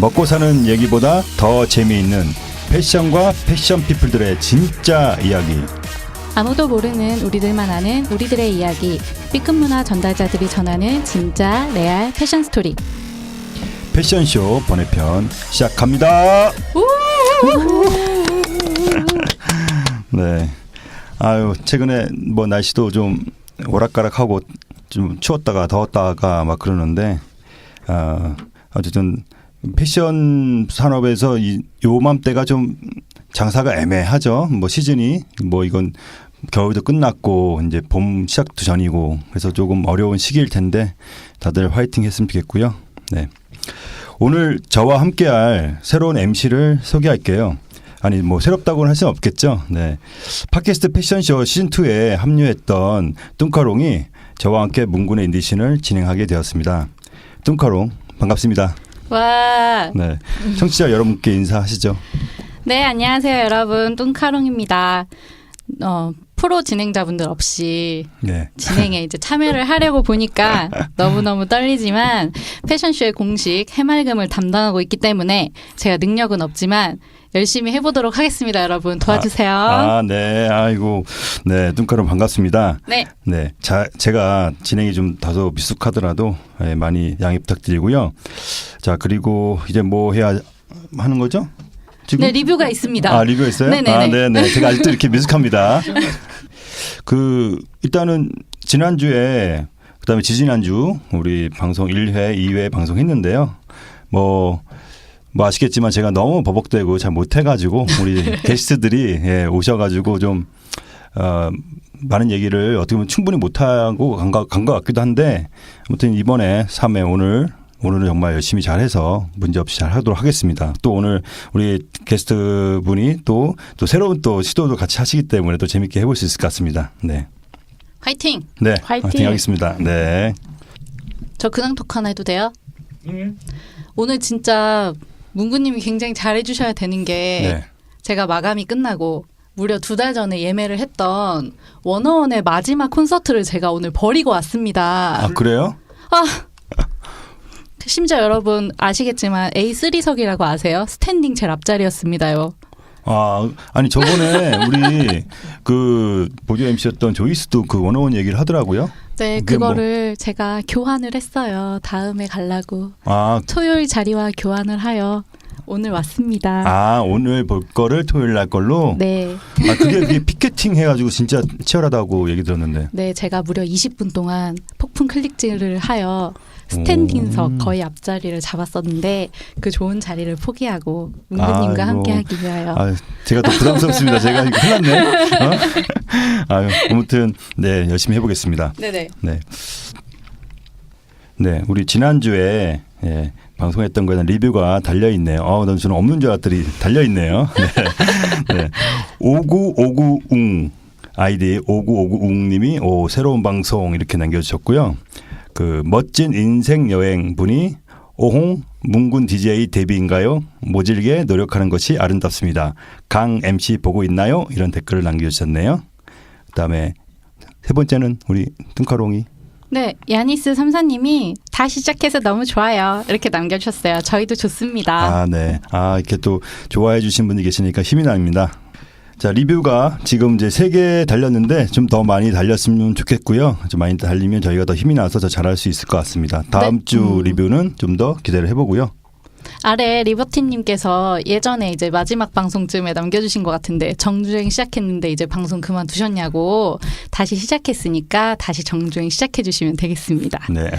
먹고 사는 얘기보다 더 재미있는 패션과 패션 피플들의 진짜 이야기. 아무도 모르는 우리들만 아는 우리들의 이야기. B급 문화 전달자들이 전하는 진짜 레알 패션 스토리. 패션쇼 번외편 시작합니다. 네. 아유, 최근에 뭐 날씨도 좀 오락가락하고 좀 추웠다가 더웠다가 막 그러는데, 어쨌든 패션 산업에서 요맘때가 좀 장사가 애매하죠. 뭐 시즌이 뭐 이건 겨울도 끝났고 이제 봄 시작도 전이고 그래서 조금 어려운 시기일 텐데 다들 화이팅 했으면 좋겠고요. 네. 오늘 저와 함께할 새로운 MC를 소개할게요. 아니 뭐 새롭다고는 할 수는 없겠죠. 네. 팟캐스트 패션쇼 시즌2에 합류했던 뚱카롱이 저와 함께 문군의 인디신을 진행하게 되었습니다. 뚱카롱 반갑습니다. 와. 네. 청취자 여러분께 인사하시죠. 네, 안녕하세요 여러분. 뚱카롱입니다. 프로 진행자분들 없이 네. 진행에 이제 참여를 하려고 보니까 너무너무 떨리지만 패션쇼의 공식 해맑음을 담당하고 있기 때문에 제가 능력은 없지만 열심히 해보도록 하겠습니다. 여러분 도와주세요. 네. 아이고. 네. 뚱카롱 반갑습니다. 네. 네. 제가 진행이 좀 다소 미숙하더라도 많이 양해 부탁드리고요. 자, 그리고 이제 뭐 해야 하는 거죠? 지금? 네, 리뷰가 있습니다. 아, 리뷰가 있어요? 네네네. 네네. 제가 아직도 이렇게 미숙합니다. 일단은 지난주에, 그 다음에 지지난주, 우리 방송 1회, 2회 방송했는데요. 뭐 아시겠지만 제가 너무 버벅대고 잘 못해가지고, 우리 게스트들이 오셔가지고 좀, 많은 얘기를 어떻게 보면 충분히 못하고 간 것 같기도 한데, 아무튼 이번에 3회 오늘은 정말 열심히 잘해서 문제없이 잘 하도록 하겠습니다. 또 오늘 우리 게스트 분이 또 새로운 또 시도도 같이 하시기 때문에 또 재밌게 해볼 수 있을 것 같습니다. 네. 화이팅! 네. 화이팅 하겠습니다. 네. 저 근황 토크 하나 해도 돼요? 오늘 진짜 문구님이 굉장히 잘해주셔야 되는 게 네. 제가 마감이 끝나고 무려 2달 전에 예매를 했던 워너원의 마지막 콘서트를 제가 오늘 버리고 왔습니다. 아, 그래요? 심지어 여러분 아시겠지만 A3석이라고 아세요? 스탠딩 제일 앞자리였습니다요. 아니 저번에 우리 그 보조 MC였던 조이스도 그 원어원 얘기를 하더라고요. 네, 그거를 제가 교환을 했어요. 다음에 가려고. 토요일 자리와 교환을 하여 오늘 왔습니다. 오늘 볼 거를 토요일 날 걸로? 네. 그게 피켓팅 해가지고 진짜 치열하다고 얘기 들었는데. 네, 제가 무려 20분 동안 폭풍 클릭질을 하여 스탠딩석 거의 앞자리를 잡았었는데 그 좋은 자리를 포기하고 문구님과 함께하기 위하여. 제가 더 부담스럽습니다. 제가 이거 큰일 났네. 아무튼 네 열심히 해보겠습니다. 네네. 네, 우리 지난주에 방송했던 거에는 리뷰가 달려있네요. 난 저는 없는 줄 알았더니 달려있네요. 네. 5959웅 아이디 5959웅님이 새로운 방송 이렇게 남겨주셨고요. 그 멋진 인생 여행 분이 오홍 문군 DJ 데뷔인가요? 모질게 노력하는 것이 아름답습니다. 강 MC 보고 있나요? 이런 댓글을 남겨주셨네요. 그다음에 세 번째는 우리 뚱카롱이. 네, 야니스 3사님이 다시 시작해서 너무 좋아요. 이렇게 남겨주셨어요. 저희도 좋습니다. 네. 이렇게 또 좋아해 주신 분이 계시니까 힘이 납니다. 자, 리뷰가 지금 이제 3개 달렸는데 좀 더 많이 달렸으면 좋겠고요. 좀 많이 달리면 저희가 더 힘이 나서 더 잘할 수 있을 것 같습니다. 다음 주 리뷰는 좀 더 기대를 해보고요. 아래 리버티님께서 예전에 이제 마지막 방송쯤에 남겨주신 것 같은데 정주행 시작했는데 이제 방송 그만두셨냐고 다시 시작했으니까 다시 정주행 시작해주시면 되겠습니다. 네.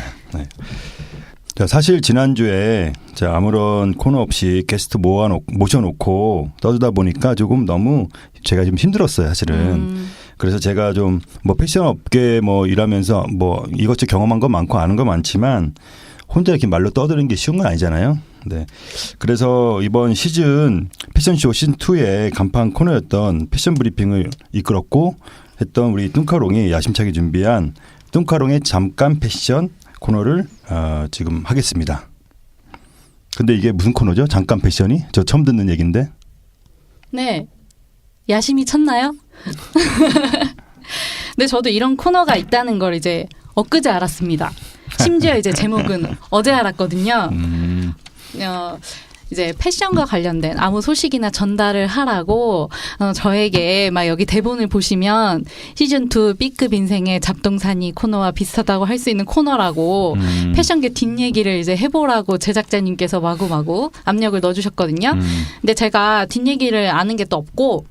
자, 사실 지난주에 아무런 코너 없이 게스트 모셔놓고 떠들다 보니까 조금 너무 제가 좀 힘들었어요, 사실은. 그래서 제가 좀 뭐 패션 업계 뭐 일하면서 뭐 이것저것 경험한 거 많고 아는 거 많지만 혼자 이렇게 말로 떠드는 게 쉬운 건 아니잖아요. 네. 그래서 이번 시즌 패션쇼 시즌2의 간판 코너였던 패션 브리핑을 이끌었고 했던 우리 뚱카롱이 야심차게 준비한 뚱카롱의 잠깐 패션 코너를 지금 하겠습니다. 근데 이게 무슨 코너죠? 잠깐 패션이? 저 처음 듣는 얘기인데. 네. 야심이 쳤나요? 근데 저도 이런 코너가 있다는 걸 이제 엊그제 알았습니다. 심지어 이제 제목은 어제 알았거든요. 이제 패션과 관련된 아무 소식이나 전달을 하라고 저에게 막 여기 대본을 보시면 시즌2 B급 인생의 잡동사니 코너와 비슷하다고 할 수 있는 코너라고 패션계 뒷얘기를 이제 해보라고 제작자님께서 마구마구 압력을 넣어주셨거든요. 근데 제가 뒷얘기를 아는 게 또 없고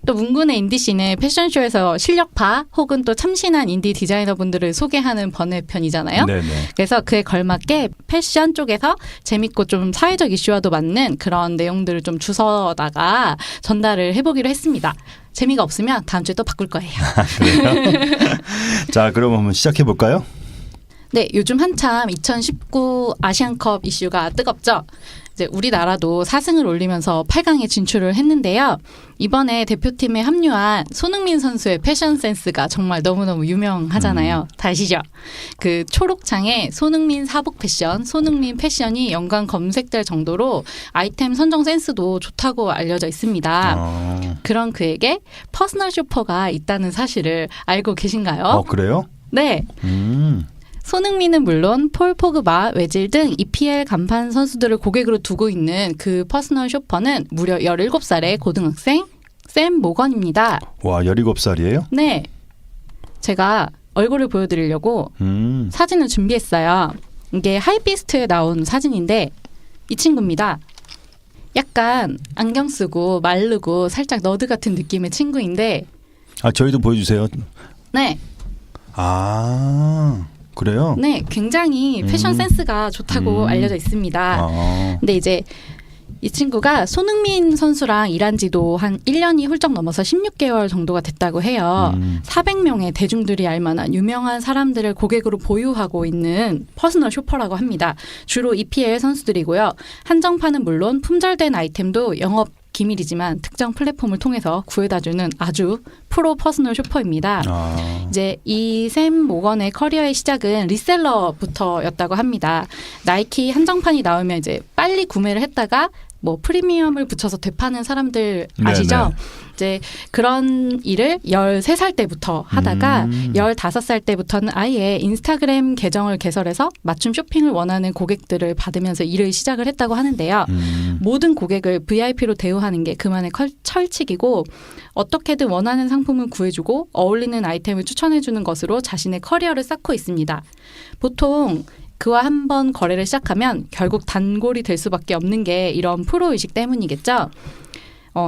또 문근의 인디씬은 패션쇼에서 실력파 혹은 또 참신한 인디 디자이너분들을 소개하는 번외편이잖아요. 네네. 그래서 그에 걸맞게 패션 쪽에서 재밌고 좀 사회적 이슈와도 맞는 그런 내용들을 좀 주워다가 전달을 해보기로 했습니다. 재미가 없으면 다음 주에 또 바꿀 거예요. 그래요? 자, 그럼 한번 시작해 볼까요? 네, 요즘 한참 2019 아시안컵 이슈가 뜨겁죠. 이제 우리나라도 4승을 올리면서 8강에 진출을 했는데요. 이번에 대표팀에 합류한 손흥민 선수의 패션 센스가 정말 너무너무 유명하잖아요. 다 아시죠? 그 초록창에 손흥민 사복 패션, 손흥민 패션이 연관 검색될 정도로 아이템 선정 센스도 좋다고 알려져 있습니다. 그런 그에게 퍼스널 쇼퍼가 있다는 사실을 알고 계신가요? 그래요? 네. 손흥민은 물론 폴 포그바, 외질 등 EPL 간판 선수들을 고객으로 두고 있는 그 퍼스널 쇼퍼는 무려 17살의 고등학생 샘 모건입니다. 와, 17살이에요? 네. 제가 얼굴을 보여드리려고 사진을 준비했어요. 이게 하이피스트에 나온 사진인데 이 친구입니다. 약간 안경 쓰고 마르고 살짝 너드 같은 느낌의 친구인데 저희도 보여주세요. 네. 그래요? 네, 굉장히 패션 센스가 좋다고 알려져 있습니다. 근데 이제 이 친구가 손흥민 선수랑 일한 지도 한 1년이 훌쩍 넘어서 16개월 정도가 됐다고 해요. 400명의 대중들이 알만한 유명한 사람들을 고객으로 보유하고 있는 퍼스널 쇼퍼라고 합니다. 주로 EPL 선수들이고요. 한정판은 물론 품절된 아이템도 영업 기밀이지만 특정 플랫폼을 통해서 구해다주는 아주 프로 퍼스널 쇼퍼입니다. 이제 이 샘 모건의 커리어의 시작은 리셀러부터였다고 합니다. 나이키 한정판이 나오면 이제 빨리 구매를 했다가 뭐 프리미엄을 붙여서 되파는 사람들 아시죠? 네네. 이제 그런 일을 13살 때부터 하다가 15살 때부터는 아예 인스타그램 계정을 개설해서 맞춤 쇼핑을 원하는 고객들을 받으면서 일을 시작을 했다고 하는데요. 모든 고객을 VIP로 대우하는 게 그만의 철칙이고 어떻게든 원하는 상품을 구해주고 어울리는 아이템을 추천해주는 것으로 자신의 커리어를 쌓고 있습니다. 보통 그와 한 번 거래를 시작하면 결국 단골이 될 수밖에 없는 게 이런 프로의식 때문이겠죠.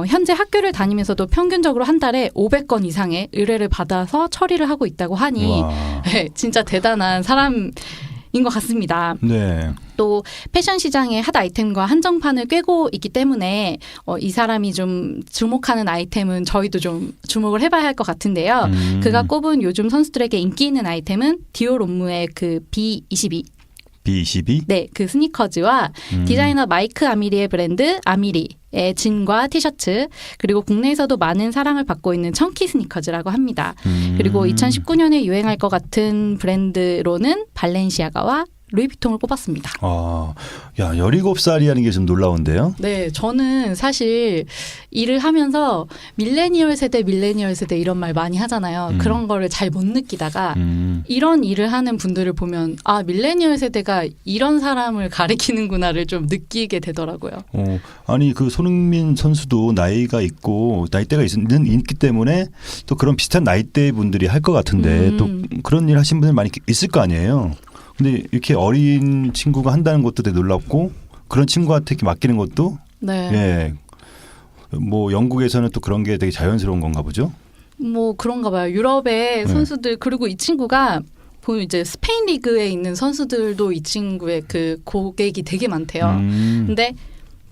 현재 학교를 다니면서도 평균적으로 한 달에 500건 이상의 의뢰를 받아서 처리를 하고 있다고 하니 네, 진짜 대단한 사람인 것 같습니다. 네. 또 패션 시장의 핫 아이템과 한정판을 꿰고 있기 때문에 이 사람이 좀 주목하는 아이템은 저희도 좀 주목을 해봐야 할 것 같은데요. 그가 꼽은 요즘 선수들에게 인기 있는 아이템은 디올 옴무의 그 B22. B22? 네, 그 스니커즈와 디자이너 마이크 아미리의 브랜드 아미리의 진과 티셔츠, 그리고 국내에서도 많은 사랑을 받고 있는 청키 스니커즈라고 합니다. 그리고 2019년에 유행할 것 같은 브랜드로는 발렌시아가와 루이비통을 꼽았습니다. 야, 17살이라는 게 좀 놀라운데요? 네, 저는 사실 일을 하면서 밀레니얼 세대 이런 말 많이 하잖아요. 그런 거를 잘 못 느끼다가 이런 일을 하는 분들을 보면 밀레니얼 세대가 이런 사람을 가리키는구나를 좀 느끼게 되더라고요. 아니 그 손흥민 선수도 나이가 있고 나이대가 있기 때문에 또 그런 비슷한 나이대 분들이 할 것 같은데 또 그런 일 하신 분들 많이 있을 거 아니에요. 근데 이렇게 어린 친구가 한다는 것도 되게 놀랍고 그런 친구한테 이렇게 맡기는 것도 네. 예. 뭐 영국에서는 또 그런 게 되게 자연스러운 건가 보죠. 뭐 그런가 봐요. 유럽의 선수들 그리고 이 친구가 보면 이제 스페인 리그에 있는 선수들도 이 친구의 그 고객이 되게 많대요. 근데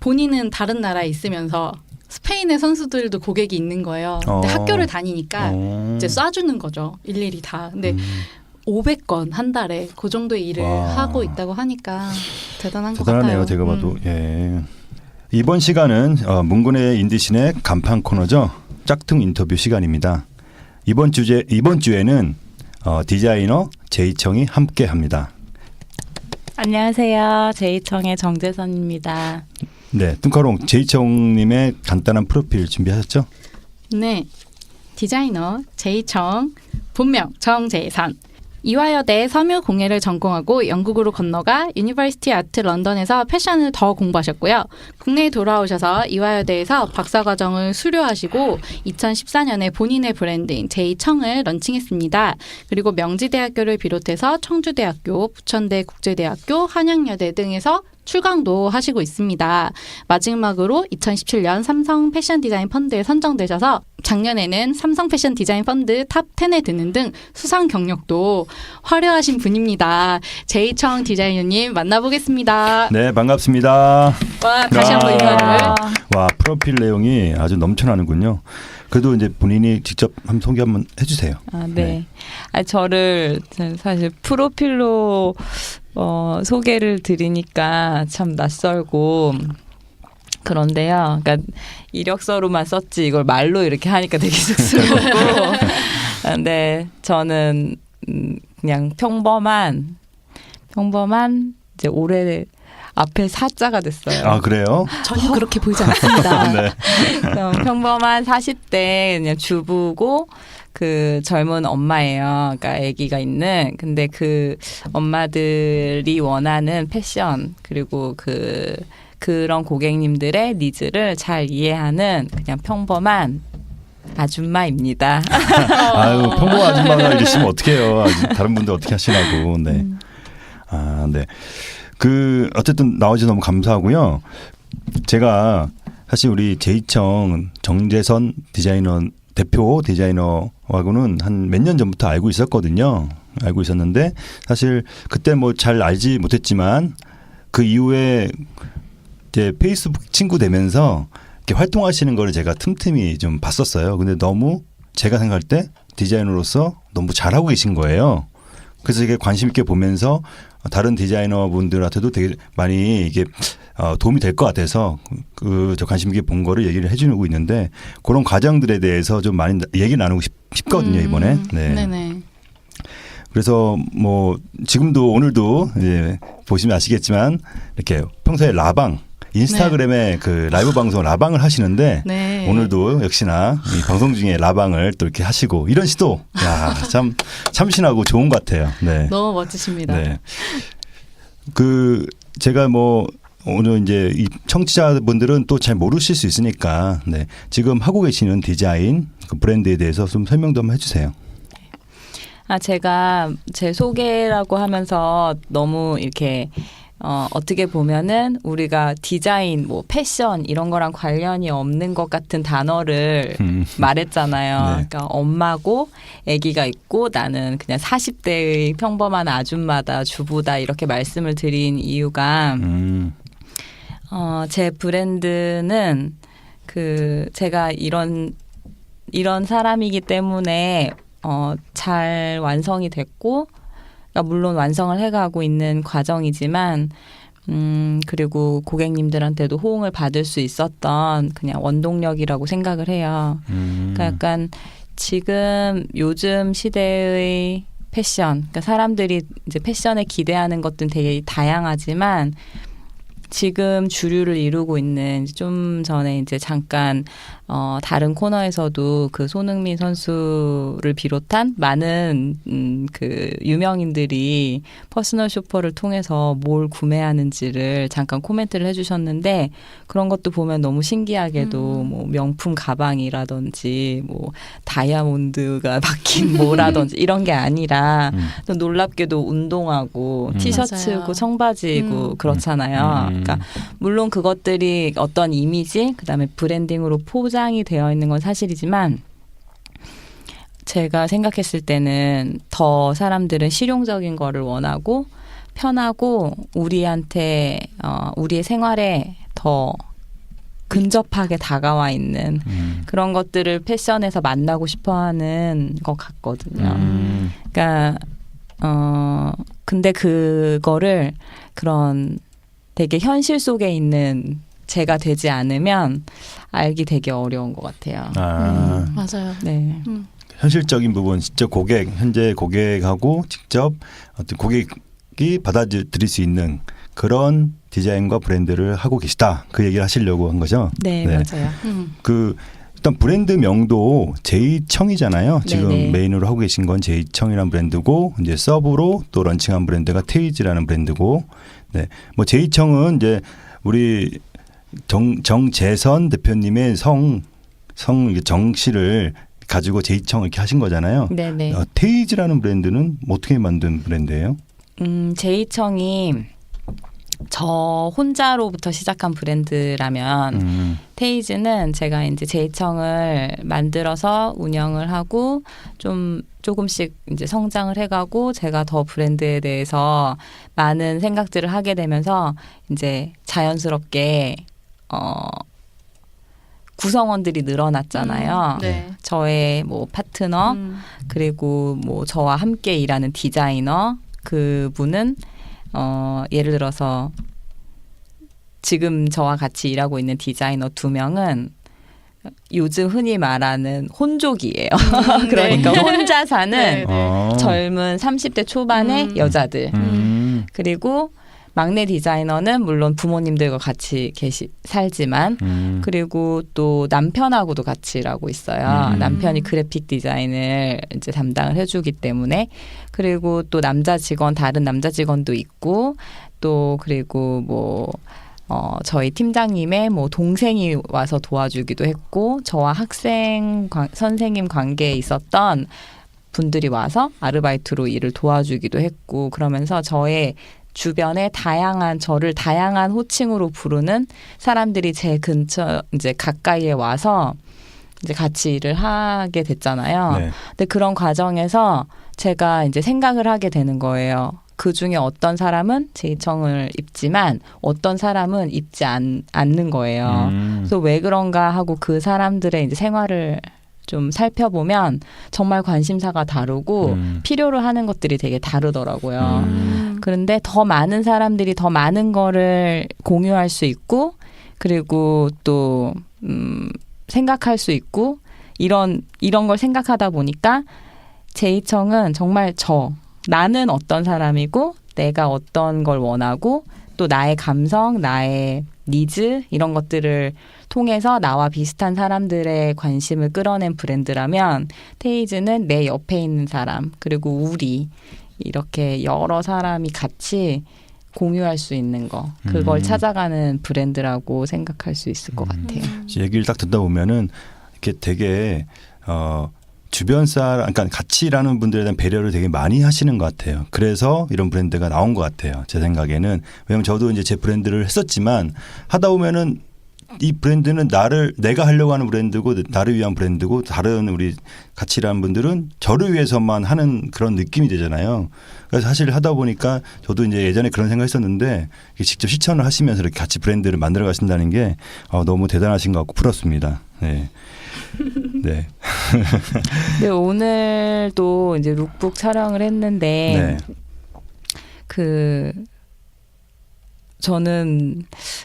본인은 다른 나라에 있으면서 스페인의 선수들도 고객이 있는 거예요. 근데 학교를 다니니까 이제 쏴주는 거죠. 일일이 다. 근데 500건 한 달에 그 정도의 일을 하고 있다고 하니까 대단한 것 같아요. 대단하네요. 제가 봐도. 예. 이번 시간은 문근의 인디씬의 간판 코너죠. 짝퉁 인터뷰 시간입니다. 이번 주에는 디자이너 제이청이 함께합니다. 안녕하세요. 제이청의 정재선입니다. 네, 뚱카롱 제이청님의 간단한 프로필 준비하셨죠? 네, 디자이너 제이청, 본명 정재선. 이화여대 섬유공예를 전공하고 영국으로 건너가 유니버시티 아트 런던에서 패션을 더 공부하셨고요. 국내에 돌아오셔서 이화여대에서 박사과정을 수료하시고 2014년에 본인의 브랜드인 제이청을 런칭했습니다. 그리고 명지대학교를 비롯해서 청주대학교, 부천대 국제대학교, 한양여대 등에서 출강도 하시고 있습니다. 마지막으로 2017년 삼성 패션 디자인 펀드에 선정되셔서 작년에는 삼성 패션 디자인 펀드 탑 10에 드는 등 수상 경력도 화려하신 분입니다. 제이청 디자이너님 만나보겠습니다. 네, 반갑습니다. 와, 다시 한번 아. 인사를. 와, 프로필 내용이 아주 넘쳐나는군요. 그래도 이제 본인이 직접 한번 소개 한번 해주세요. 아, 네. 저를 사실 프로필로 소개를 드리니까 참 낯설고 그런데요. 그러니까 이력서로만 썼지 이걸 말로 이렇게 하니까 되게 쑥스럽고. 근데 저는 그냥 평범한 이제 올해 앞에 사자가 됐어요. 아, 그래요? 전혀 그렇게 보이지 않습니다. 네. 평범한 40대 그냥 주부고 그 젊은 엄마예요. 그러니까 아기가 있는. 근데 그 엄마들이 원하는 패션 그리고 그런 고객님들의 니즈를 잘 이해하는 그냥 평범한 아줌마입니다. 아유, 평범한 아줌마가 이러시면 어떡해요. 다른 분들 어떻게 하시라고. 네. 아, 네. 어쨌든 나와주셔서 너무 감사하고요. 제가 사실 우리 제이청 정재선 대표 디자이너하고는 한 몇 년 전부터 알고 있었거든요. 알고 있었는데 사실 그때 뭐 잘 알지 못했지만 그 이후에 이제 페이스북 친구 되면서 이렇게 활동하시는 거를 제가 틈틈이 좀 봤었어요. 근데 너무 제가 생각할 때 디자이너로서 너무 잘하고 계신 거예요. 그래서 이게 관심 있게 보면서 다른 디자이너 분들한테도 되게 많이 이게 도움이 될 것 같아서 저 관심 있게 본 거를 얘기를 해주고 있는데 그런 과정들에 대해서 좀 많이 얘기 나누고 싶거든요, 이번에. 네. 네네. 그래서 뭐 지금도 오늘도 이제 보시면 아시겠지만 이렇게 평소에 라방 인스타그램에 그 라이브 방송 라방을 하시는데 네. 오늘도 역시나 이 방송 중에 라방을 또 이렇게 하시고 이런 시도 참 참신하고 좋은 것 같아요. 네. 너무 멋지십니다. 네. 제가 뭐 오늘 이제 이 청취자분들은 또 잘 모르실 수 있으니까 네. 지금 하고 계시는 디자인 그 브랜드에 대해서 좀 설명 좀 해주세요. 제가 제 소개라고 하면서 너무 이렇게 어떻게 보면은 우리가 디자인, 뭐 패션 이런 거랑 관련이 없는 것 같은 단어를 말했잖아요. 네. 그러니까 엄마고 아기가 있고 나는 그냥 40대의 평범한 아줌마다 주부다 이렇게 말씀을 드린 이유가 제 브랜드는 제가 이런 사람이기 때문에 잘 완성이 됐고 그러니까 물론 완성을 해가고 있는 과정이지만 그리고 고객님들한테도 호응을 받을 수 있었던 그냥 원동력이라고 생각을 해요. 그러니까 약간 지금 요즘 시대의 패션, 그러니까 사람들이 이제 패션에 기대하는 것들은 되게 다양하지만 지금 주류를 이루고 있는 좀 전에 이제 잠깐 다른 코너에서도 그 손흥민 선수를 비롯한 많은 그 유명인들이 퍼스널 쇼퍼를 통해서 뭘 구매하는지를 잠깐 코멘트를 해주셨는데 그런 것도 보면 너무 신기하게도 뭐 명품 가방이라든지 뭐 다이아몬드가 박힌 뭐라든지 이런 게 아니라 또 놀랍게도 운동하고 티셔츠고 맞아요. 청바지고 그렇잖아요. 그러니까 물론 그것들이 어떤 이미지 그다음에 브랜딩으로 포장이 되어 있는 건 사실이지만 제가 생각했을 때는 더 사람들은 실용적인 거를 원하고 편하고 우리한테 우리의 생활에 더 근접하게 다가와 있는 그런 것들을 패션에서 만나고 싶어하는 것 같거든요. 그러니까 근데 그거를 그런 되게 현실 속에 있는 제가 되지 않으면 알기 되게 어려운 것 같아요. 맞아요. 네. 현실적인 부분, 직접 현재 고객하고 직접 어떤 고객이 받아들일 수 있는 그런 디자인과 브랜드를 하고 계시다. 그 얘기를 하시려고 한 거죠. 네, 맞아요. 일단 브랜드명도 제이청이잖아요. 지금 네네. 메인으로 하고 계신 건 제이청이라는 브랜드고 이제 서브로 또 런칭한 브랜드가 테이즈라는 브랜드고 네. 뭐 제이청은 이제 우리 정재선 대표님의 정씨를 가지고 제이청 이렇게 하신 거잖아요. 네네. 테이즈라는 브랜드는 어떻게 만든 브랜드예요? 제이청이 저 혼자로부터 시작한 브랜드라면 테이즈는 제가 이제 제이청을 만들어서 운영을 하고 조금씩 이제 성장을 해가고 제가 더 브랜드에 대해서 많은 생각들을 하게 되면서 이제 자연스럽게 구성원들이 늘어났잖아요. 네. 저의 뭐 파트너 그리고 뭐 저와 함께 일하는 디자이너 그분은 예를 들어서 지금 저와 같이 일하고 있는 디자이너 2명은 요즘 흔히 말하는 혼족이에요. 그러니까 네. 혼자 사는 네, 네. 젊은 30대 초반의 여자들. 그리고 막내 디자이너는 물론 부모님들과 같이 살지만 그리고 또 남편하고도 같이 일하고 있어요. 남편이 그래픽 디자인을 이제 담당을 해주기 때문에 그리고 또 다른 남자 직원도 있고 또 그리고 뭐 저희 팀장님의 뭐 동생이 와서 도와주기도 했고 저와 선생님 관계에 있었던 분들이 와서 아르바이트로 일을 도와주기도 했고 그러면서 저의 주변에 저를 다양한 호칭으로 부르는 사람들이 제 근처 이제 가까이에 와서 이제 같이 일을 하게 됐잖아요. 네. 근데 그런 과정에서 제가 이제 생각을 하게 되는 거예요. 그 중에 어떤 사람은 제이청을 입지만 어떤 사람은 입지 않는 거예요. 그래서 왜 그런가 하고 그 사람들의 이제 생활을 좀 살펴보면 정말 관심사가 다르고 필요로 하는 것들이 되게 다르더라고요. 그런데 더 많은 사람들이 더 많은 거를 공유할 수 있고 그리고 또 생각할 수 있고 이런 걸 생각하다 보니까 제이청은 정말 나는 어떤 사람이고 내가 어떤 걸 원하고 또 나의 감성, 나의 니즈 이런 것들을 통해서 나와 비슷한 사람들의 관심을 끌어낸 브랜드라면 테이즈는 내 옆에 있는 사람 그리고 우리 이렇게 여러 사람이 같이 공유할 수 있는 거 그걸 찾아가는 브랜드라고 생각할 수 있을 것 같아요. 얘기를 딱 듣다 보면은 이렇게 되게 주변 사람, 그러니까 같이 일하는 분들에 대한 배려를 되게 많이 하시는 것 같아요. 그래서 이런 브랜드가 나온 것 같아요. 제 생각에는. 왜냐면 저도 이제 제 브랜드를 했었지만 하다 보면은 이 브랜드는 내가 하려고 하는 브랜드고 나를 위한 브랜드고 다른 우리 같이 일하는 분들은 저를 위해서만 하는 그런 느낌이 되잖아요. 그래서 사실 하다 보니까 저도 이제 예전에 그런 생각 했었는데 직접 실천을 하시면서 이렇게 같이 브랜드를 만들어 가신다는 게 너무 대단하신 것 같고 부럽습니다. 네. 네. 네, 오늘도 이제 룩북 촬영을 했는데 네. 저는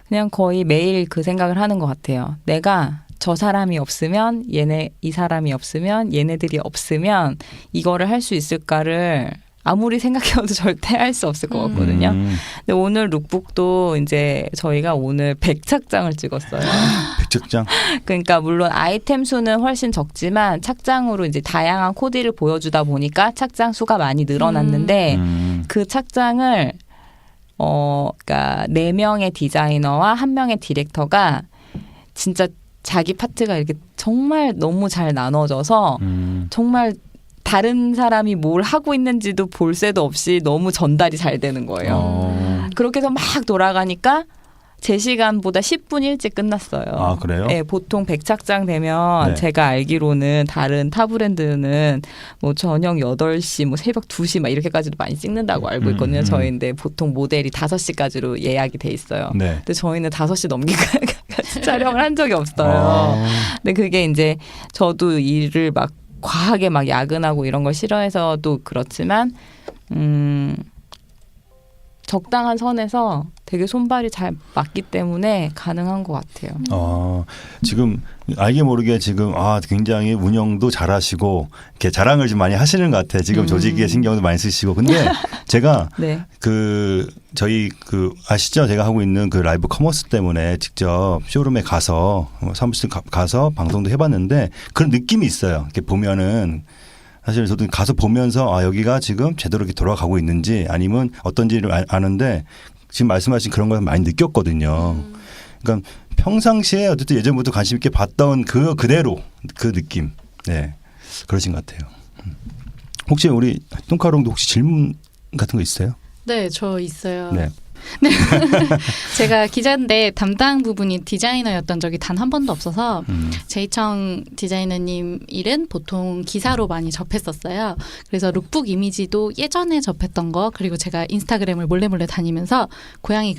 그냥 거의 매일 그 생각을 하는 것 같아요. 내가 저 사람이 없으면 이 사람이 없으면 얘네들이 없으면 이거를 할 수 있을까를 아무리 생각해도 절대 할 수 없을 것 같거든요. 근데 오늘 룩북도 이제 저희가 오늘 100착장을 찍었어요. 100착장? 그러니까 물론 아이템 수는 훨씬 적지만 착장으로 이제 다양한 코디를 보여주다 보니까 착장 수가 많이 늘어났는데 그 착장을 그러니까 4명의 디자이너와 1명의 디렉터가 진짜 자기 파트가 이렇게 정말 너무 잘 나눠져서 정말 다른 사람이 뭘 하고 있는지도 볼 새도 없이 너무 전달이 잘 되는 거예요. 그렇게 해서 막 돌아가니까 제 시간보다 10분 일찍 끝났어요. 아, 그래요? 네, 보통 100착장 되면 네. 제가 알기로는 다른 타 브랜드는 뭐 저녁 8시, 뭐 새벽 2시 막 이렇게까지도 많이 찍는다고 알고 있거든요. 저희인데 보통 모델이 5시까지로 예약이 돼 있어요. 네. 근데 저희는 5시 넘기까지 촬영을 한 적이 없어요. 근데 그게 이제 저도 일을 막 과하게 막 야근하고 이런 걸 싫어해서도 그렇지만 적당한 선에서 되게 손발이 잘 맞기 때문에 가능한 것 같아요. 지금 알게 모르게 지금 굉장히 운영도 잘하시고 이렇게 자랑을 좀 많이 하시는 것 같아요. 지금 조직에 신경도 많이 쓰시고. 근데 제가 네. 저희 아시죠? 제가 하고 있는 그 라이브 커머스 때문에 직접 쇼룸에 가서 사무실 가서 방송도 해봤는데 그런 느낌이 있어요. 이렇게 보면은 사실 저도 가서 보면서 여기가 지금 제대로 이렇게 돌아가고 있는지 아니면 어떤지를 아는데 지금 말씀하신 그런 걸 많이 느꼈거든요. 그러니까 평상시에 어쨌든 예전부터 관심 있게 봤던 그대로 그 느낌. 네. 그러신 것 같아요. 혹시 우리 똥카롱도 혹시 질문 같은 거 있어요? 네, 저 있어요. 네. 제가 기자인데 담당 부분이 디자이너였던 적이 단 한 번도 없어서 제이청 디자이너님 일은 보통 기사로 많이 접했었어요. 그래서 룩북 이미지도 예전에 접했던 거, 그리고 제가 인스타그램을 몰래 다니면서 고양이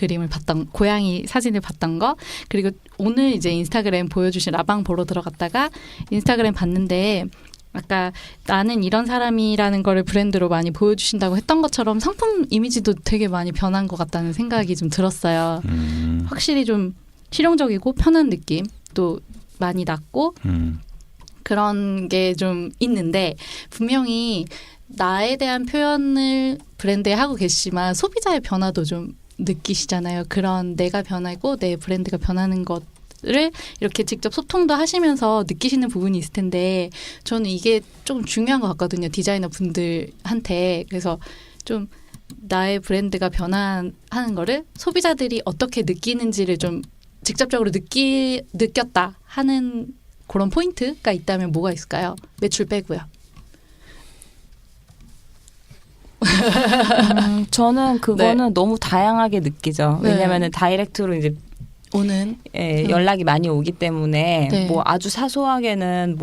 사진을 봤던 거, 그리고 오늘 이제 인스타그램 보여주신 라방 보러 들어갔다가 인스타그램 봤는데 아까 나는 이런 사람이라는 거를 브랜드로 많이 보여주신다고 했던 것처럼 상품 이미지도 되게 많이 변한 것 같다는 생각이 좀 들었어요. 확실히 좀 실용적이고 편한 느낌도 많이 났고 그런 게 좀 있는데 분명히 나에 대한 표현을 브랜드에 하고 계시지만 소비자의 변화도 좀 느끼시잖아요. 그런 내가 변하고 내 브랜드가 변하는 것을 이렇게 직접 소통도 하시면서 느끼시는 부분이 있을 텐데 저는 이게 좀 중요한 것 같거든요. 디자이너 분들한테. 그래서 좀 나의 브랜드가 변화하는 거를 소비자들이 어떻게 느끼는지를 좀 직접적으로 느꼈다 하는 그런 포인트가 있다면 뭐가 있을까요? 매출 빼고요. 저는 그거는 네. 너무 다양하게 느끼죠. 네. 왜냐하면 다이렉트로 이제 오는 연락이 많이 오기 때문에 네. 뭐 아주 사소하게는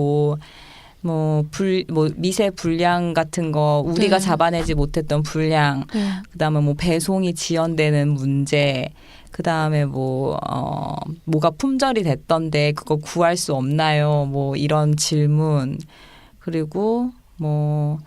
미세 불량 같은 거 우리가 네. 잡아내지 못했던 불량, 네. 그다음에 뭐 배송이 지연되는 문제, 그다음에 뭐가 품절이 됐던데 그거 구할 수 없나요? 뭐 이런 질문. 그리고 뭐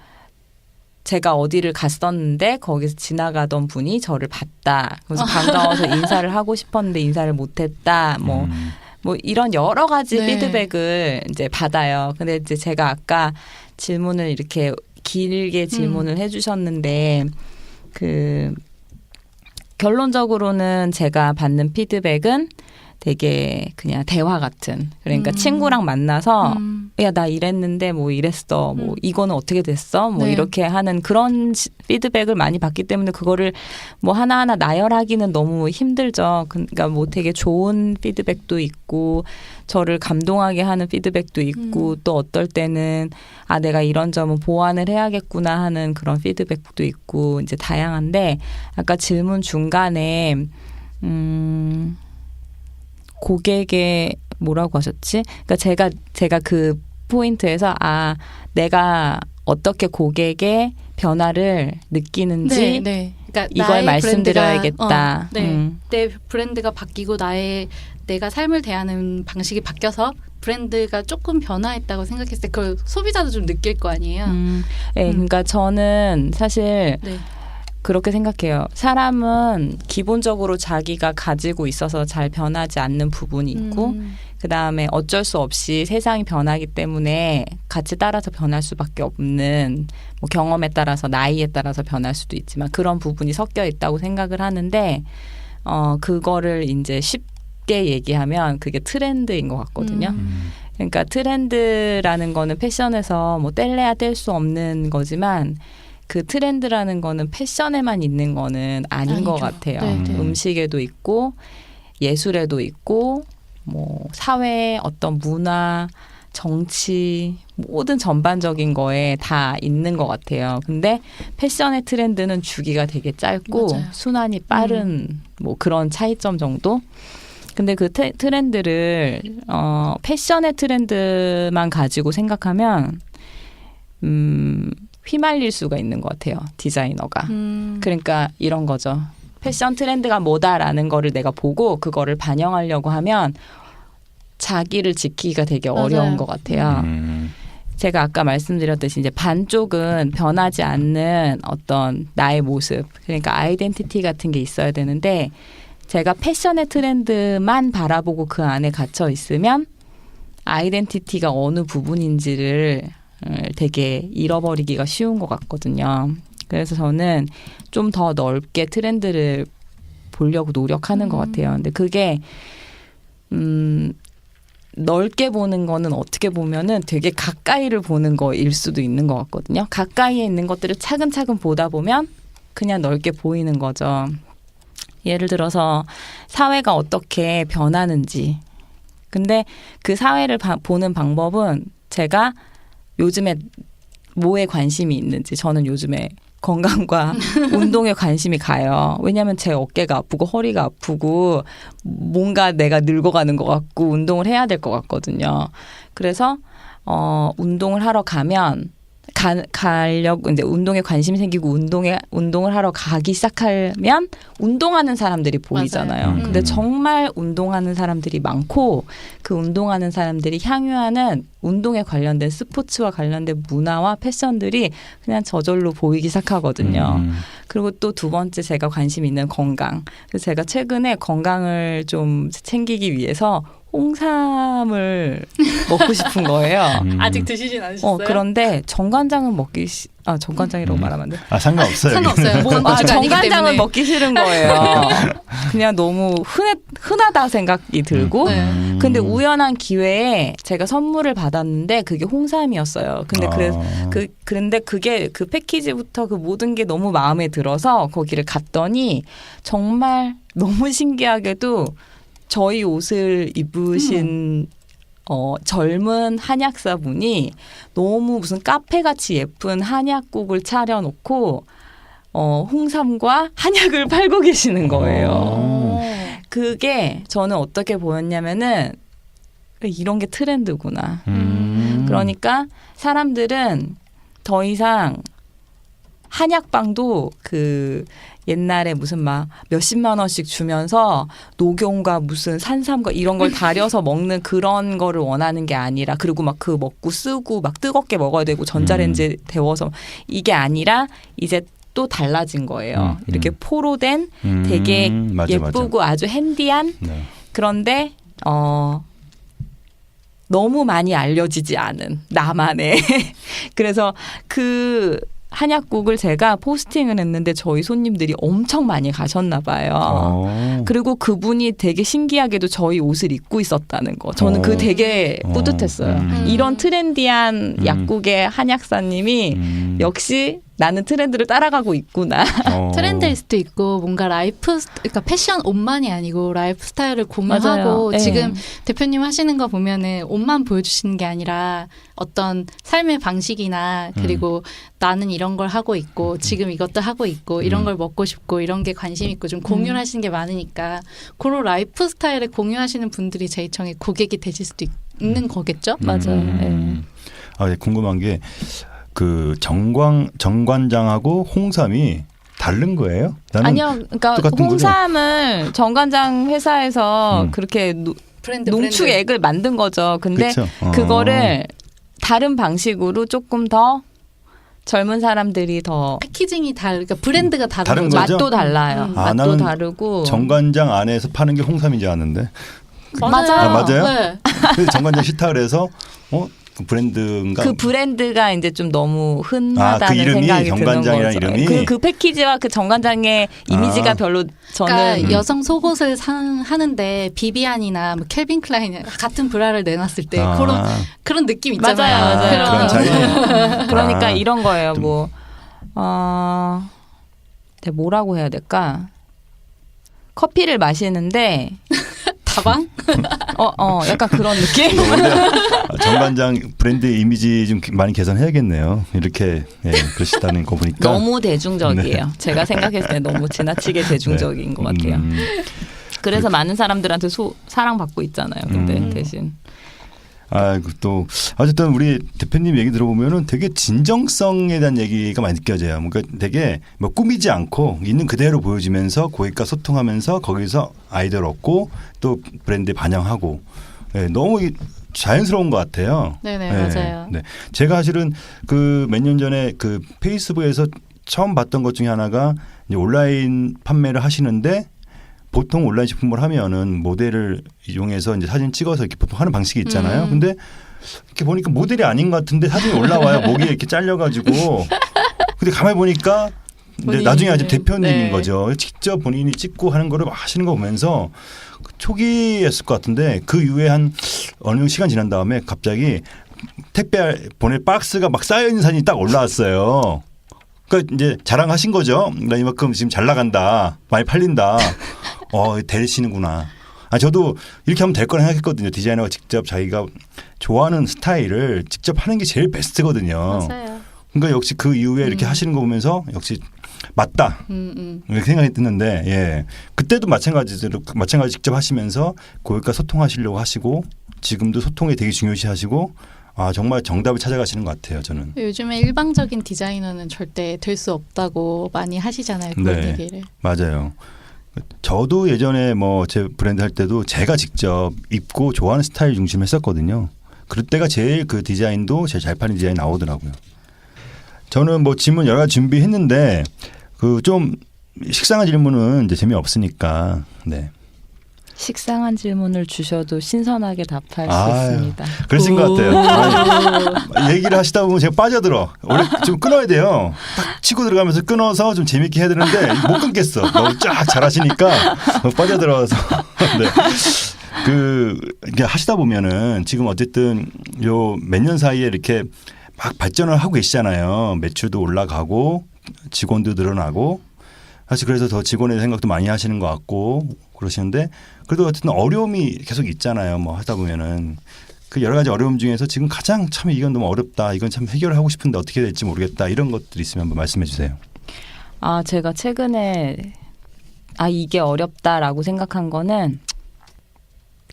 제가 어디를 갔었는데 거기서 지나가던 분이 저를 봤다. 그래서 반가워서 인사를 하고 싶었는데 인사를 못했다. 뭐 이런 여러 가지 네. 피드백을 이제 받아요. 근데 이제 제가 아까 질문을 이렇게 길게 질문을 해주셨는데 결론적으로는 제가 받는 피드백은 되게 그냥 대화 같은. 그러니까 친구랑 만나서 야, 나 이랬는데 뭐 이랬어. 뭐 이거는 어떻게 됐어? 뭐 네. 이렇게 하는 그런 피드백을 많이 받기 때문에 그거를 뭐 하나하나 나열하기는 너무 힘들죠. 그러니까 뭐 되게 좋은 피드백도 있고 저를 감동하게 하는 피드백도 있고 또 어떨 때는 내가 이런 점은 보완을 해야겠구나 하는 그런 피드백도 있고 이제 다양한데 아까 질문 중간에 고객의 뭐라고 하셨지? 그러니까 제가 그 포인트에서 내가 어떻게 고객의 변화를 느끼는지 네, 네. 그러니까 이걸 나의 말씀드려야겠다. 내 브랜드가 바뀌고 내가 삶을 대하는 방식이 바뀌어서 브랜드가 조금 변화했다고 생각했을 때 그걸 소비자도 좀 느낄 거 아니에요. 네, 그러니까 저는 사실 네. 그렇게 생각해요. 사람은 기본적으로 자기가 가지고 있어서 잘 변하지 않는 부분이 있고 그다음에 어쩔 수 없이 세상이 변하기 때문에 같이 따라서 변할 수밖에 없는 뭐 경험에 따라서 나이에 따라서 변할 수도 있지만 그런 부분이 섞여 있다고 생각을 하는데 그거를 이제 쉽게 얘기하면 그게 트렌드인 것 같거든요. 그러니까 트렌드라는 거는 패션에서 뭐 뗄래야 뗄 수 없는 거지만 그 트렌드라는 거는 패션에만 있는 거는 아닌 것 같아요. 음식에도 있고 예술에도 있고 뭐 사회 어떤 문화 정치 모든 전반적인 거에 다 있는 것 같아요. 근데 패션의 트렌드는 주기가 되게 짧고 맞아요. 순환이 빠른 뭐 그런 차이점 정도. 근데 그 트렌드를 패션의 트렌드만 가지고 생각하면 휘말릴 수가 있는 것 같아요. 디자이너가. 그러니까 이런 거죠. 패션 트렌드가 뭐다라는 거를 내가 보고 그거를 반영하려고 하면 자기를 지키기가 되게 어려운 맞아요. 것 같아요. 제가 아까 말씀드렸듯이 이제 반쪽은 변하지 않는 어떤 나의 모습, 그러니까 아이덴티티 같은 게 있어야 되는데 제가 패션의 트렌드만 바라보고 그 안에 갇혀 있으면 아이덴티티가 어느 부분인지를 되게 잃어버리기가 쉬운 것 같거든요. 그래서 저는 좀 더 넓게 트렌드를 보려고 노력하는 것 같아요. 근데 그게 넓게 보는 거는 어떻게 보면은 되게 가까이를 보는 거일 수도 있는 것 같거든요. 가까이에 있는 것들을 차근차근 보다 보면 그냥 넓게 보이는 거죠. 예를 들어서 사회가 어떻게 변하는지. 근데 그 사회를 보는 방법은 제가 요즘에 뭐에 관심이 있는지, 저는 요즘에 건강과 운동에 관심이 가요. 왜냐하면 제 어깨가 아프고 허리가 아프고 뭔가 내가 늙어가는 것 같고 운동을 해야 될 것 같거든요. 그래서 운동을 하러 가면 가려고 이제 운동에 관심이 생기고 운동을 하러 가기 시작하면 운동하는 사람들이 보이잖아요. 근데 정말 운동하는 사람들이 많고 그 운동하는 사람들이 향유하는 운동에 관련된 스포츠와 관련된 문화와 패션들이 그냥 저절로 보이기 시작하거든요. 그리고 또 두 번째 제가 관심 있는 건강. 그래서 제가 최근에 건강을 좀 챙기기 위해서 홍삼을 먹고 싶은 거예요. 아직 드시진 않으셨어요? 그런데 정관장은 정관장이라고 말하면 안 돼. 상관없어요. 상관없어요. 모든 음식 아니기 정관장은 때문에. 먹기 싫은 거예요. 그냥 너무 흔하다 생각이 들고. 근데 우연한 기회에 제가 선물을 받았는데 그게 홍삼이었어요. 근데 그런데 그게 그 패키지부터 그 모든 게 너무 마음에 들어서 거기를 갔더니 정말 너무 신기하게도 저희 옷을 입으신 젊은 한약사분이 너무 무슨 카페같이 예쁜 한약국을 차려놓고 홍삼과 한약을 팔고 계시는 거예요. 그게 저는 어떻게 보였냐면은 이런 게 트렌드구나. 그러니까 사람들은 더 이상 한약방도 그 옛날에 무슨 막 몇십만 원씩 주면서 녹용과 무슨 산삼과 이런 걸 달여서 먹는 그런 거를 원하는 게 아니라, 그리고 막 그 먹고 쓰고 막 뜨겁게 먹어야 되고 전자레인지에 데워서, 이게 아니라 이제 또 달라진 거예요. 이렇게 포로된 되게 맞아, 예쁘고 아주 핸디한 네. 그런데 너무 많이 알려지지 않은 나만의 그래서 그 한약국을 제가 포스팅을 했는데 저희 손님들이 엄청 많이 가셨나 봐요. 그리고 그분이 되게 신기하게도 저희 옷을 입고 있었다는 거. 저는 그 되게 뿌듯했어요. 이런 트렌디한 약국의 한약사님이 역시 나는 트렌드를 따라가고 있구나. 트렌드일 수도 있고 뭔가 그러니까 패션 옷만이 아니고 라이프 스타일을 공유하고, 맞아요. 지금 네. 대표님 하시는 거 보면은 옷만 보여주시는 게 아니라 어떤 삶의 방식이나 그리고 나는 이런 걸 하고 있고 지금 이것도 하고 있고 이런 걸 먹고 싶고 이런 게 관심 있고 좀 공유를 하시는 게 많으니까 그런 라이프 스타일을 공유하시는 분들이 제이청의 고객이 되실 수도 있는 거겠죠? 맞아요. 네, 궁금한 게 그 정관장하고 홍삼이 다른 거예요? 아니요, 그러니까 홍삼을 정관장 회사에서 그렇게 농축액을 만든 거죠. 근데 그거를 다른 방식으로 조금 더 젊은 사람들이 더 패키징이 그러니까 브랜드가 다른 거죠? 맛도 달라요. 맛도 다르고. 정관장 안에서 파는 게 홍삼인 줄 아는데. 맞아요. 맞아요? 네. 그래서 정관장 싫다 그래서 그 브랜드인가? 그 브랜드가 이제 좀 너무 흔하다는 그 이름이 생각이 드는 정관장이라는 거죠. 이름이? 그 패키지와 그 정관장의 이미지가 별로 저는 그러니까 여성 속옷을 하는데 비비안이나 뭐 캘빈 클라인 같은 브라를 내놨을 때 그런 느낌 있잖아요. 맞아요. 그런 차이. 그러니까 이런 거예요. 뭐 뭐라고 해야 될까? 커피를 마시는데 다방? 약간 그런 느낌? 정관장 브랜드 이미지 좀 많이 개선해야겠네요. 이렇게 그러시다는 거 보니까. 너무 대중적이에요. 네. 제가 생각했을 때 너무 지나치게 대중적인 것 같아요. 그래서 많은 사람들한테 사랑받고 있잖아요. 근데 대신. 또 어쨌든 우리 대표님 얘기 들어보면은 되게 진정성에 대한 얘기가 많이 느껴져요. 그러니까 되게 뭐 꾸미지 않고 있는 그대로 보여주면서 고객과 소통하면서 거기서 아이디어를 얻고 또 브랜드에 반영하고, 너무 자연스러운 것 같아요. 네네, 네, 맞아요. 네. 제가 사실은 그 몇 년 전에 그 페이스북에서 처음 봤던 것 중에 하나가 이제 온라인 판매를 하시는데 보통 온라인 식품을 하면은 모델을 이용해서 이제 사진 찍어서 이렇게 보통 하는 방식이 있잖아요. 근데 이렇게 보니까 모델이 아닌 것 같은데 사진이 올라와요. 목이 이렇게 잘려가지고. 근데 가만히 보니까 이제 나중에 아주 대표님인 네. 거죠. 직접 본인이 찍고 하는 거를 막 하시는 거 보면서 초기였을 것 같은데 그 이후에 한 어느 시간 지난 다음에 갑자기 택배 보낼 박스가 막 쌓여 있는 사진이 딱 올라왔어요. 그러니까 이제 자랑하신 거죠. 나 이만큼 지금 잘 나간다, 많이 팔린다. 되시는구나. 저도 이렇게 하면 될 거라 생각했거든요. 디자이너가 직접 자기가 좋아하는 스타일을 직접 하는 게 제일 베스트거든요. 맞아요. 그러니까 역시 그 이후에 이렇게 하시는 거 보면서 역시 맞다 이렇게 생각이 드는데 예. 그때도 마찬가지로 직접 하시면서 고객과 소통하시려고 하시고 지금도 소통에 되게 중요시하시고 정말 정답을 찾아가시는 것 같아요. 저는. 요즘에 일방적인 디자이너는 절대 될 수 없다고 많이 하시잖아요. 그런 네. 얘기를. 맞아요. 저도 예전에 뭐 제 브랜드 할 때도 제가 직접 입고 좋아하는 스타일 중심 했었거든요. 그럴 때가 제일 그 디자인도 제일 잘 팔린 디자인이 나오더라고요. 저는 뭐 질문 여러 가지 준비했는데 그 좀 식상한 질문은 이제 재미없으니까 네. 식상한 질문을 주셔도 신선하게 답할 수 있습니다. 그러신 것 같아요. 얘기를 하시다 보면 제가 빠져들어. 원래 좀 끊어야 돼요. 딱 치고 들어가면서 끊어서 좀 재밌게 해야 되는데 못 끊겠어. 너무 쫙 잘하시니까 빠져들어서. 네. 이게 하시다 보면은 지금 어쨌든 요 몇 년 사이에 이렇게 막 발전을 하고 계시잖아요. 매출도 올라가고 직원도 늘어나고 사실 그래서 더 직원에 대한 생각도 많이 하시는 것 같고 그러시는데 그래도 어쨌든 어려움이 계속 있잖아요. 뭐 하다 보면은 그 여러 가지 어려움 중에서 지금 가장 참 이건 너무 어렵다. 이건 참 해결하고 싶은데 어떻게 될지 모르겠다. 이런 것들이 있으면 한번 말씀해 주세요. 제가 최근에 이게 어렵다라고 생각한 거는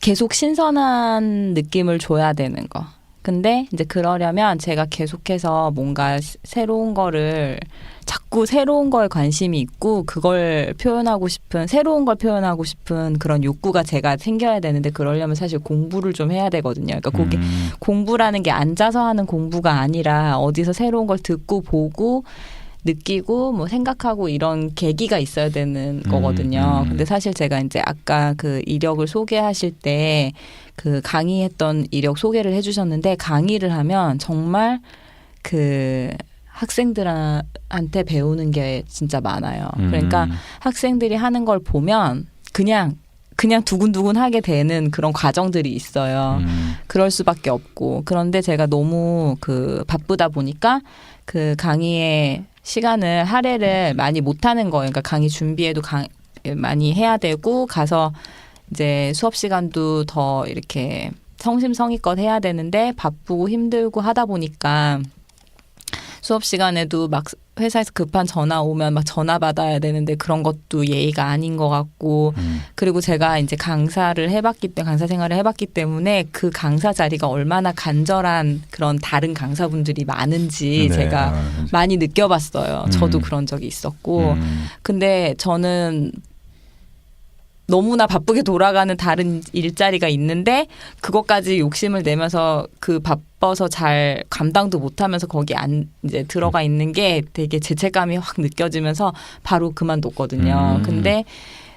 계속 신선한 느낌을 줘야 되는 거. 근데 이제 그러려면 제가 계속해서 뭔가 새로운 거를 자꾸 새로운 거에 관심이 있고 그걸 표현하고 싶은 새로운 걸 표현하고 싶은 그런 욕구가 제가 생겨야 되는데 그러려면 사실 공부를 좀 해야 되거든요. 그러니까 공부라는 게 앉아서 하는 공부가 아니라 어디서 새로운 걸 듣고 보고 느끼고 뭐 생각하고 이런 계기가 있어야 되는 거거든요. 근데 사실 제가 이제 아까 그 이력을 소개하실 때 그 강의했던 이력 소개를 해주셨는데 강의를 하면 정말 그 학생들한테 배우는 게 진짜 많아요. 그러니까 학생들이 하는 걸 보면 그냥 두근두근 하게 되는 그런 과정들이 있어요. 그럴 수밖에 없고. 그런데 제가 너무 바쁘다 보니까 그 강의에 시간을 할애를 많이 못하는 거예요. 그러니까 강의 준비에도 많이 해야 되고 가서 이제 수업 시간도 더 이렇게 성심성의껏 해야 되는데 바쁘고 힘들고 하다 보니까 수업 시간에도 막 회사에서 급한 전화 오면 막 전화 받아야 되는데 그런 것도 예의가 아닌 것 같고 그리고 제가 이제 강사 생활을 해봤기 때문에 그 강사 자리가 얼마나 간절한 그런 다른 강사분들이 많은지 제가 많이 느껴봤어요. 저도 그런 적이 있었고 근데 저는 너무나 바쁘게 돌아가는 다른 일자리가 있는데 그것까지 욕심을 내면서 바빠서 잘 감당도 못하면서 거기 이제 들어가 있는 게 되게 죄책감이 확 느껴지면서 바로 그만뒀거든요. 근데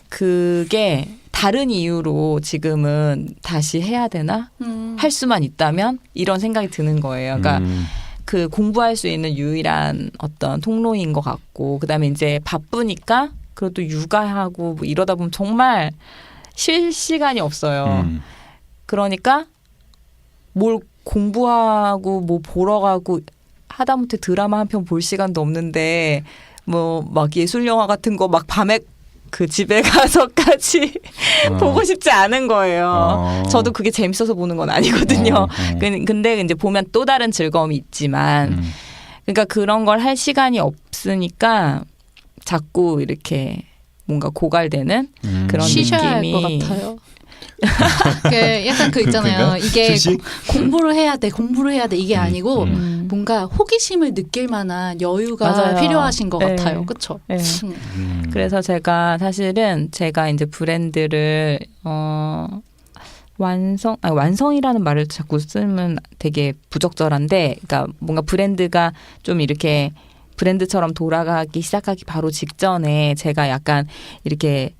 그게 다른 이유로 지금은 다시 해야 되나? 할 수만 있다면? 이런 생각이 드는 거예요. 그러니까 공부할 수 있는 유일한 어떤 통로인 것 같고 그다음에 이제 바쁘니까 그것도 육아하고 뭐 이러다 보면 정말 쉴 시간이 없어요. 그러니까 뭘 공부하고 뭐 보러 가고 하다못해 드라마 한 편 볼 시간도 없는데 뭐 막 예술 영화 같은 거 막 밤에 집에 가서까지 보고 싶지 않은 거예요. 저도 그게 재밌어서 보는 건 아니거든요. 근데 이제 보면 또 다른 즐거움이 있지만 그러니까 그런 걸 할 시간이 없으니까 자꾸 이렇게 뭔가 고갈되는 그런 쉬셔야 할 것 느낌이 같아요. 약간 있잖아요. 이게 공부를 해야 돼 이게 아니고 뭔가 호기심을 느낄 만한 여유가 맞아요. 필요하신 것 같아요. 그렇죠? 네. 그래서 제가 사실은 이제 브랜드를 완성이라는 말을 자꾸 쓰면 되게 부적절한데, 그러니까 뭔가 브랜드가 좀 이렇게 브랜드처럼 돌아가기 시작하기 바로 직전에 제가 약간 이렇게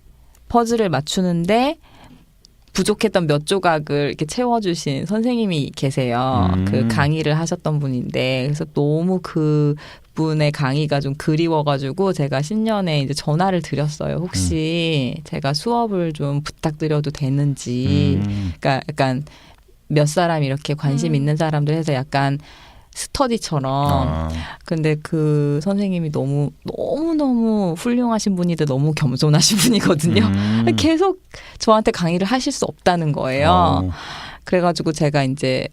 퍼즐을 맞추는데 부족했던 몇 조각을 이렇게 채워주신 선생님이 계세요. 그 강의를 하셨던 분인데, 그래서 너무 그 분의 강의가 좀 그리워가지고 제가 신년에 이제 전화를 드렸어요. 혹시 제가 수업을 좀 부탁드려도 되는지. 그러니까 약간 몇 사람 이렇게 관심 있는 사람들 해서 약간 스터디처럼. 근데 그 선생님이 너무 훌륭하신 분인데 너무 겸손하신 분이거든요. 계속 저한테 강의를 하실 수 없다는 거예요. 그래가지고 제가 이제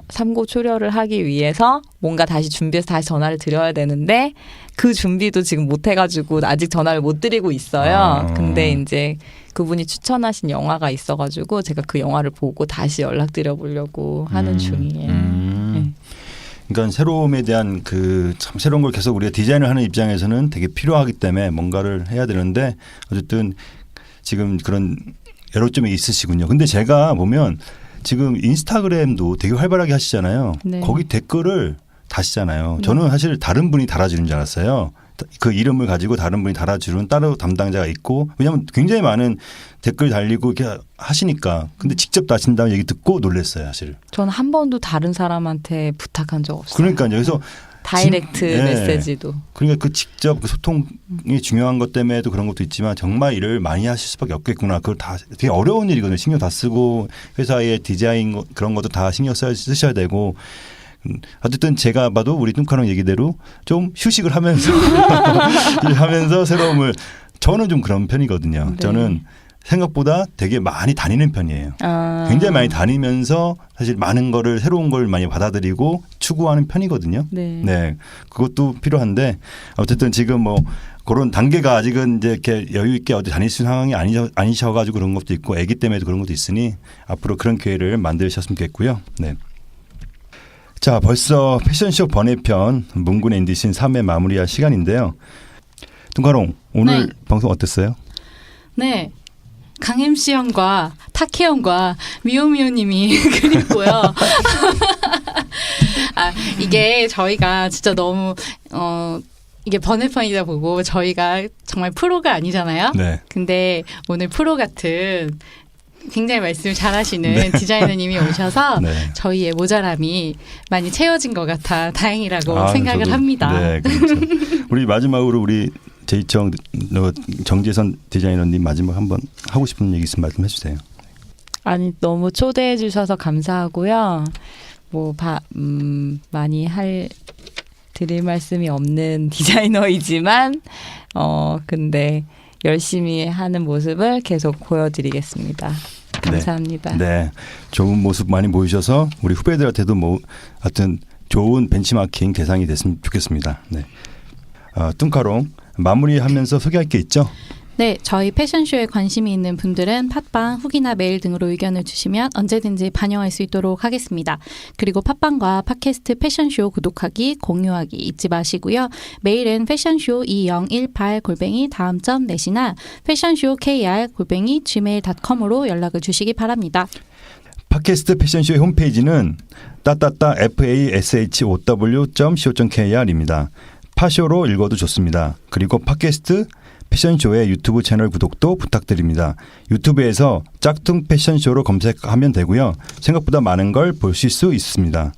삼고 초려를 하기 위해서 뭔가 다시 준비해서 다시 전화를 드려야 되는데 그 준비도 지금 못 해가지고 아직 전화를 못 드리고 있어요. 근데 이제 그분이 추천하신 영화가 있어가지고 제가 그 영화를 보고 다시 연락드려 보려고 하는 중이에요. 네. 그러니까 새로움에 대한 참 새로운 걸 계속 우리가 디자인을 하는 입장에서는 되게 필요하기 때문에 뭔가를 해야 되는데 어쨌든 지금 그런 애로점이 있으시군요. 근데 제가 보면 지금 인스타그램도 되게 활발하게 하시잖아요. 네. 거기 댓글을 다시잖아요. 저는 사실 다른 분이 달아주는 줄 알았어요. 그 이름을 가지고 다른 분이 달아주는 따로 담당자가 있고, 왜냐하면 굉장히 많은 댓글 달리고 이렇게 하시니까. 근데 직접 다신다는 얘기 듣고 놀랐어요, 사실. 저는 한 번도 다른 사람한테 부탁한 적 없어요. 그러니까요. 그래서 다이렉트 네. 메시지도. 그러니까 그 직접 그 소통이 중요한 것 때문에도 그런 것도 있지만 정말 일을 많이 하실 수밖에 없겠구나. 그걸 다 되게 어려운 일이거든요. 신경 다 쓰고 회사의 디자인 그런 것도 다 신경 쓰셔야 되고. 어쨌든 제가 봐도 우리 뚱카롱 얘기대로 좀 휴식을 하면서 하면서 새로움을, 저는 좀 그런 편이거든요. 네. 저는 생각보다 되게 많이 다니는 편이에요. 아. 굉장히 많이 다니면서 사실 많은 거를, 새로운 걸 많이 받아들이고 추구하는 편이거든요. 네. 네, 그것도 필요한데 어쨌든 지금 뭐 그런 단계가 아직은 이제 이렇게 여유 있게 어디 다닐 수 있는 상황이 아니셔가지고 그런 것도 있고, 아기 때문에도 그런 것도 있으니 앞으로 그런 기회를 만드셨으면 좋겠고요. 네. 자, 벌써 패션쇼 번외편 문군의 인디신 3회 마무리할 시간인데요. 뚱카롱, 오늘 네. 방송 어땠어요? 네. 강MC 형과 타케 형과 미오미오님이 그리고요. 이게 저희가 진짜 너무 이게 번외편이다 보고 저희가 정말 프로가 아니잖아요. 네. 근데 오늘 프로 같은 굉장히 말씀을 잘하시는 디자이너님이 오셔서 네. 저희의 모자람이 많이 채워진 것 같아 다행이라고 생각을 저도, 합니다. 네, 그렇죠. 우리 마지막으로 우리 제이청 정재선 디자이너님 마지막 한번 하고 싶은 얘기 있으면 말씀해 주세요. 아니, 너무 초대해 주셔서 감사하고요. 뭐 많이 드릴 말씀이 없는 디자이너이지만 근데 열심히 하는 모습을 계속 보여드리겠습니다. 감사합니다. 네, 좋은 모습 많이 보이셔서 우리 후배들한테도 뭐 하여튼 좋은 벤치마킹 대상이 됐으면 좋겠습니다. 네, 뚱카롱 마무리하면서 소개할 게 있죠? 네, 저희 패션쇼에 관심이 있는 분들은 팟빵, 후기나 메일 등으로 의견을 주시면 언제든지 반영할 수 있도록 하겠습니다. 그리고 팟빵과 팟캐스트 패션쇼 구독하기, 공유하기 잊지 마시고요. 메일은 패션쇼2018@다음.net이나 패션쇼kr@gmail.com으로 연락을 주시기 바랍니다. 팟캐스트 패션쇼의 홈페이지는 fashow.co.kr입니다. 파쇼로 읽어도 좋습니다. 그리고 팟캐스트 패션쇼의 유튜브 채널 구독도 부탁드립니다. 유튜브에서 짝퉁 패션쇼로 검색하면 되고요. 생각보다 많은 걸 보실 수 있습니다.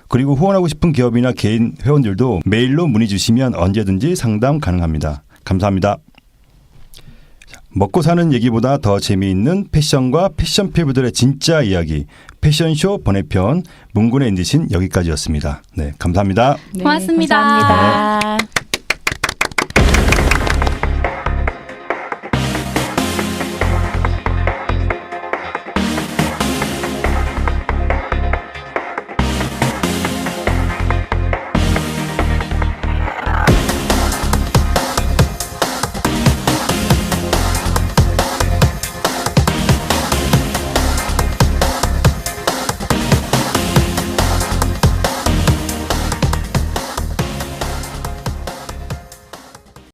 그리고 후원하고 싶은 기업이나 개인 회원들도 메일로 문의 주시면 언제든지 상담 가능합니다. 감사합니다. 먹고 사는 얘기보다 더 재미있는 패션과 패션 필부들의 진짜 이야기, 패션쇼 번외편 문군의 인디신 여기까지였습니다. 네, 감사합니다. 네, 고맙습니다. 감사합니다.